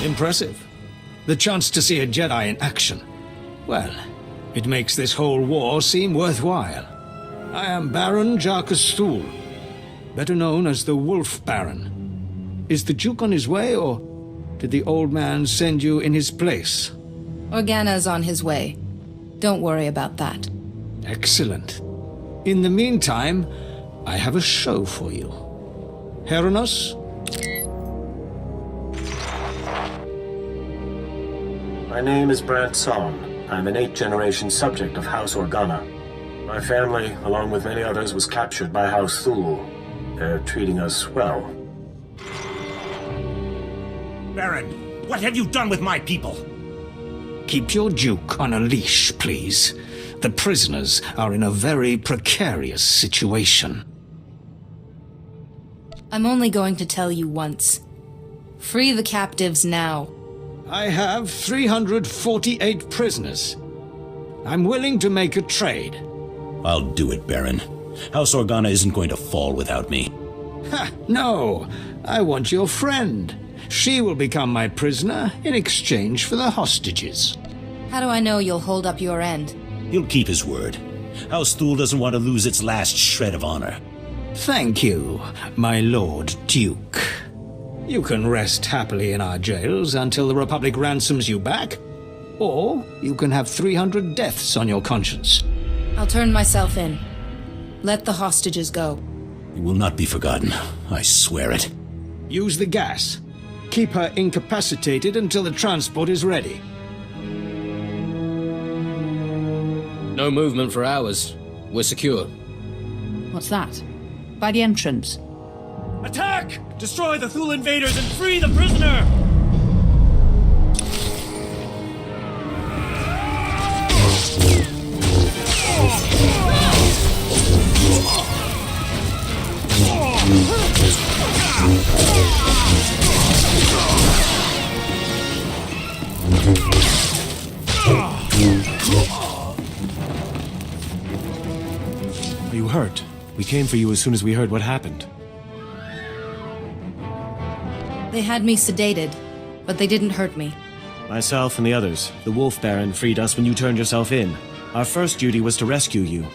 Impressive. The chance to see a Jedi in action. Well, it makes this whole war seem worthwhile. I am Baron Jarkus Thul, better known as the Wolf Baron. Is the Duke on his way, or did the old man send you in his place? Organa's on his way. Don't worry about that. Excellent. In the meantime, I have a show for you. Heranos? My name is Brant Song. I'm an 8th-generation subject of House Organa. My family, along with many others, was captured by House Thul. They're treating us well. Baron, what have you done with my people? Keep your Duke on a leash, please. The prisoners are in a very precarious situation. I'm only going to tell you once. Free the captives now. I have 348 prisoners. I'm willing to make a trade. I'll do it, Baron. House Organa isn't going to fall without me. Ha! No! I want your friend. She will become my prisoner in exchange for the hostages. How do I know you'll hold up your end? He'll keep his word. House Thul doesn't want to lose its last shred of honor. Thank you, my Lord Duke. You can rest happily in our jails until the Republic ransoms you back, or you can have 300 deaths on your conscience. I'll turn myself in. Let the hostages go. He will not be forgotten. I swear it. Use the gas. Keep her incapacitated until the transport is ready. No movement for hours. We're secure. What's that? By the entrance. Attack! Destroy the Thul invaders and free the prisoner! Are you hurt? We came for you as soon as we heard what happened. They had me sedated, but they didn't hurt me. Myself and the others, the Wolf Baron, freed us when you turned yourself in. Our first duty was to rescue you.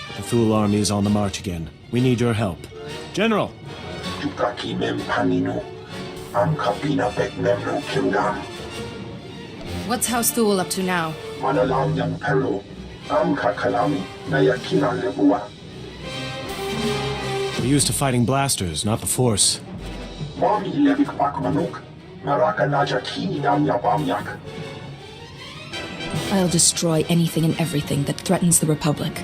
But the Thul army is on the march again. We need your help. General! What's House Thul up to now? We're used to fighting blasters, not the Force. I'll destroy anything and everything that threatens the Republic.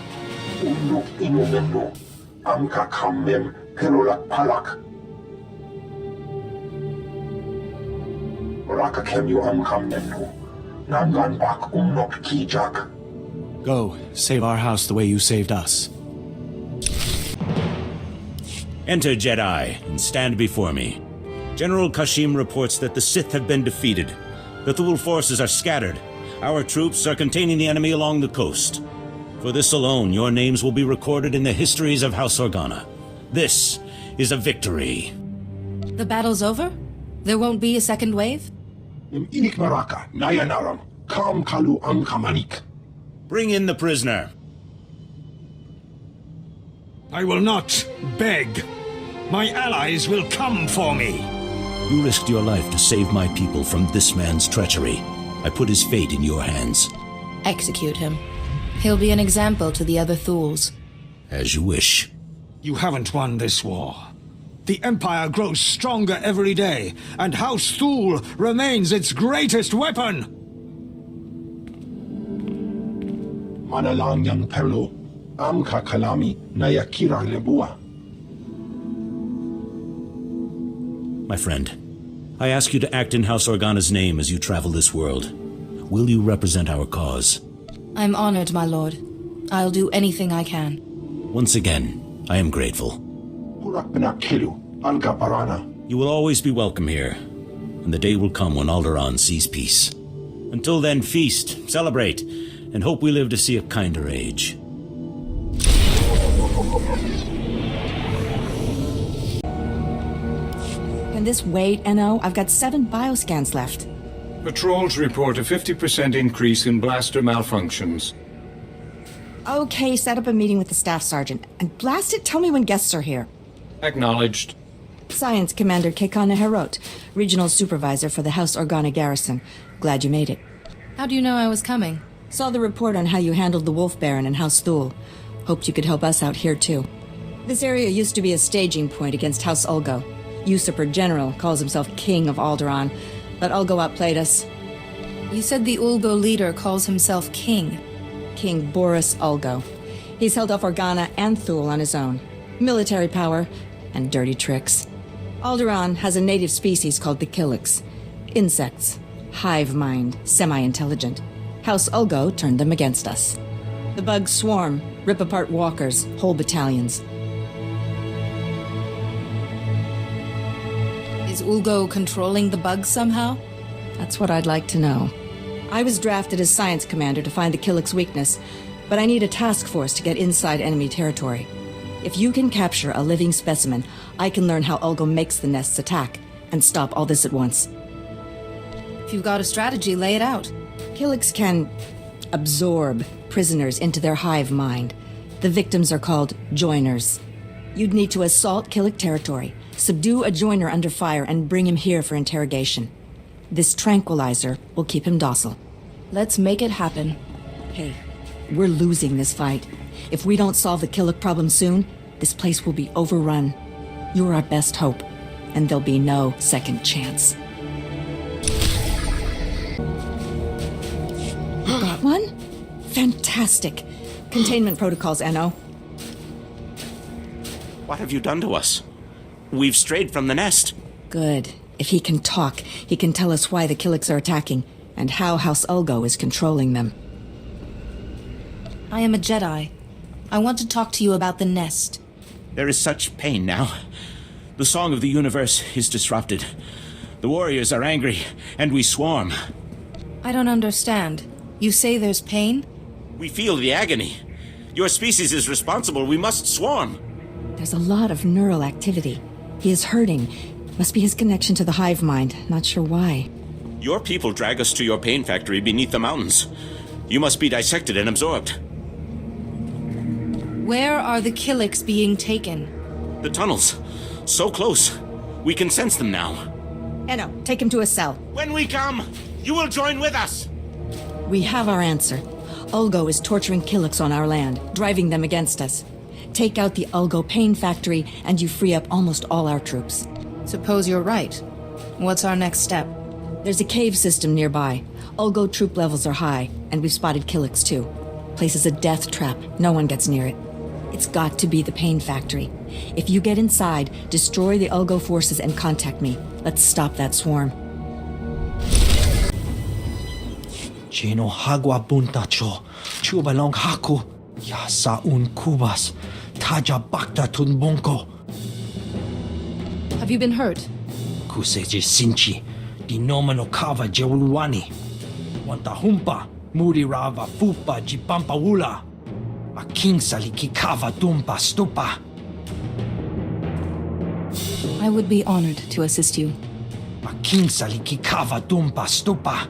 Go, save our house the way you saved us. Enter, Jedi, and stand before me. General Kashim reports that the Sith have been defeated. The Thul forces are scattered. Our troops are containing the enemy along the coast. For this alone, your names will be recorded in the histories of House Organa. This is a victory. The battle's over? There won't be a second wave? Bring in the prisoner. I will not beg. My allies will come for me. You risked your life to save my people from this man's treachery. I put his fate in your hands. Execute him. He'll be an example to the other Thuls. As you wish. You haven't won this war. The Empire grows stronger every day, and House Thul remains its greatest weapon! My friend, I ask you to act in House Organa's name as you travel this world. Will you represent our cause? I'm honored, my lord. I'll do anything I can. Once again, I am grateful. You will always be welcome here, and the day will come when Alderaan sees peace. Until then, feast, celebrate, and hope we live to see a kinder age. Can this wait, NO? I've got 7 bioscans left. Patrols report a 50% increase in blaster malfunctions. Okay, set up a meeting with the staff sergeant. And blast it, tell me when guests are here. Acknowledged. Science Commander Kekana Herot, Regional Supervisor for the House Organa Garrison. Glad you made it. How do you know I was coming? Saw the report on how you handled the Wolf Baron and House Thule. Hoped you could help us out here, too. This area used to be a staging point against House Ulgo. Usurper General calls himself King of Alderaan, but Ulgo outplayed us. You said the Ulgo leader calls himself King. King Boris Ulgo. He's held off Organa and Thule on his own. Military power and dirty tricks. Alderaan has a native species called the Killiks. Insects. Hive mind. Semi-intelligent. House Ulgo turned them against us. The bugs swarm, rip apart walkers, whole battalions. Is Ulgo controlling the bugs somehow? That's what I'd like to know. I was drafted as science commander to find the Killik's weakness, but I need a task force to get inside enemy territory. If you can capture a living specimen, I can learn how Ulgo makes the nests attack and stop all this at once. If you've got a strategy, lay it out. Killiks can absorb prisoners into their hive mind. The victims are called joiners. You'd need to assault Killik territory, subdue a joiner under fire, and bring him here for interrogation. This tranquilizer will keep him docile. Let's make it happen. Hey, we're losing this fight. If we don't solve the Killik problem soon, this place will be overrun. You're our best hope, and there'll be no second chance. Got one? Fantastic. Containment protocols, NO. What have you done to us? We've strayed from the nest. Good. If he can talk, he can tell us why the Killiks are attacking, and how House Ulgo is controlling them. I am a Jedi. I want to talk to you about the nest. There is such pain now. The song of the universe is disrupted. The warriors are angry, and we swarm. I don't understand. You say there's pain? We feel the agony. Your species is responsible. We must swarm. There's a lot of neural activity. He is hurting. Must be his connection to the hive mind. Not sure why. Your people drag us to your pain factory beneath the mountains. You must be dissected and absorbed. Where are the Killiks being taken? The tunnels. So close. We can sense them now. Eno, take him to a cell. When we come, you will join with us. We have our answer. Ulgo is torturing Killiks on our land, driving them against us. Take out the Ulgo pain factory, and you free up almost all our troops. Suppose you're right. What's our next step? There's a cave system nearby. Ulgo troop levels are high, and we've spotted Killiks too. Place is a death trap. No one gets near it. It's got to be the pain factory. If you get inside, destroy the Ulgo forces and contact me. Let's stop that swarm. Chino hagwa buntacho, chubalong haku, yasaun kubas, taja bakta tunbonko. Have you been hurt? Kuseje sinchi, dinomano kava jeulwani. Wantahumpa, muri rava fupa jipampa wula. Making saliki kava dumpa stupa. I would be honored to assist you. Making saliki kava dumpa stupa.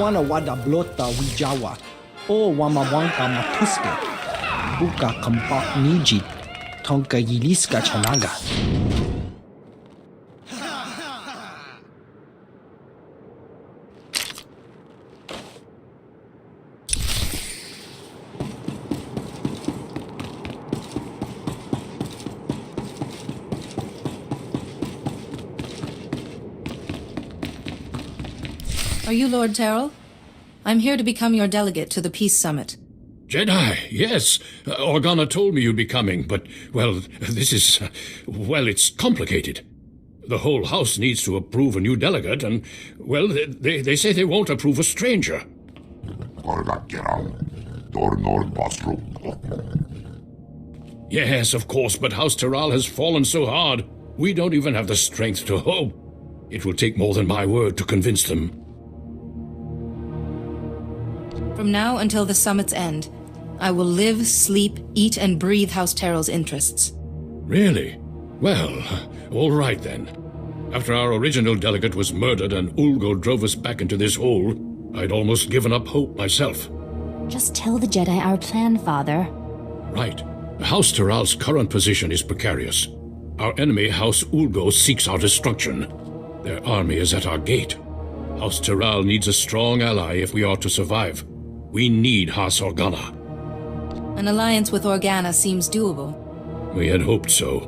wana wada blota wijawa. O wamawanka matuske. Buka kampak nijit. Tonka yiliska chanaga. Are you Lord Terrell? I'm here to become your delegate to the Peace Summit. Jedi, yes. Organa told me you'd be coming, but, well, this is... well, it's complicated. The whole House needs to approve a new delegate, and, well, they say they won't approve a stranger. Yes, of course, but House Terral has fallen so hard, we don't even have the strength to hope. It will take more than my word to convince them. From now until the summit's end, I will live, sleep, eat, and breathe House Terrell's interests. Really? Well, all right then. After our original delegate was murdered and Ulgo drove us back into this hole, I'd almost given up hope myself. Just tell the Jedi our plan, Father. Right. House Terral's current position is precarious. Our enemy, House Ulgo, seeks our destruction. Their army is at our gate. House Terral needs a strong ally if we are to survive. We need House Organa. An alliance with Organa seems doable. We had hoped so.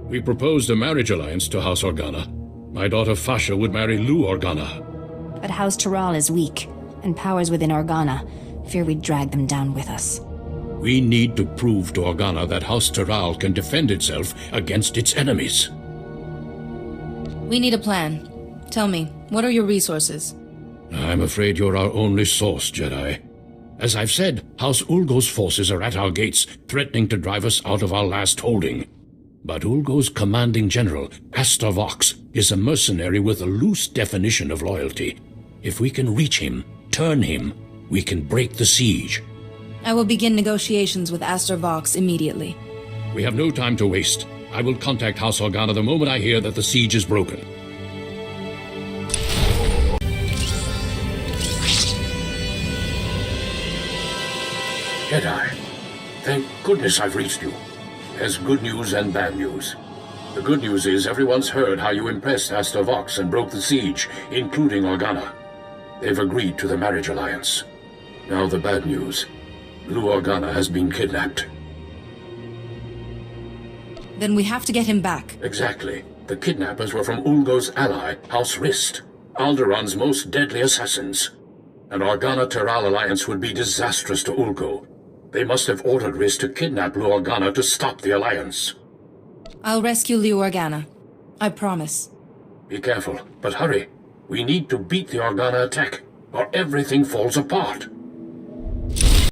We proposed a marriage alliance to House Organa. My daughter Fasha would marry Lou Organa. But House Terral is weak, and powers within Organa fear we'd drag them down with us. We need to prove to Organa that House Terral can defend itself against its enemies. We need a plan. Tell me, what are your resources? I'm afraid you're our only source, Jedi. As I've said, House Ulgo's forces are at our gates, threatening to drive us out of our last holding. But Ulgo's commanding general, Astor Vox, is a mercenary with a loose definition of loyalty. If we can reach him, turn him, we can break the siege. I will begin negotiations with Astor Vox immediately. We have no time to waste. I will contact House Organa the moment I hear that the siege is broken. Jedi, thank goodness I've reached you. There's good news and bad news. The good news is everyone's heard how you impressed Astor Vox and broke the siege, including Organa. They've agreed to the marriage alliance. Now the bad news. Lou Organa has been kidnapped. Then we have to get him back. Exactly. The kidnappers were from Ulgo's ally, House Rist, Alderaa's most deadly assassins. An Organa-Terral alliance would be disastrous to Ulgo. They must have ordered Rist to kidnap Lou Organa to stop the alliance. I'll rescue Lou Organa. I promise. Be careful, but hurry. We need to beat the Organa attack, or everything falls apart.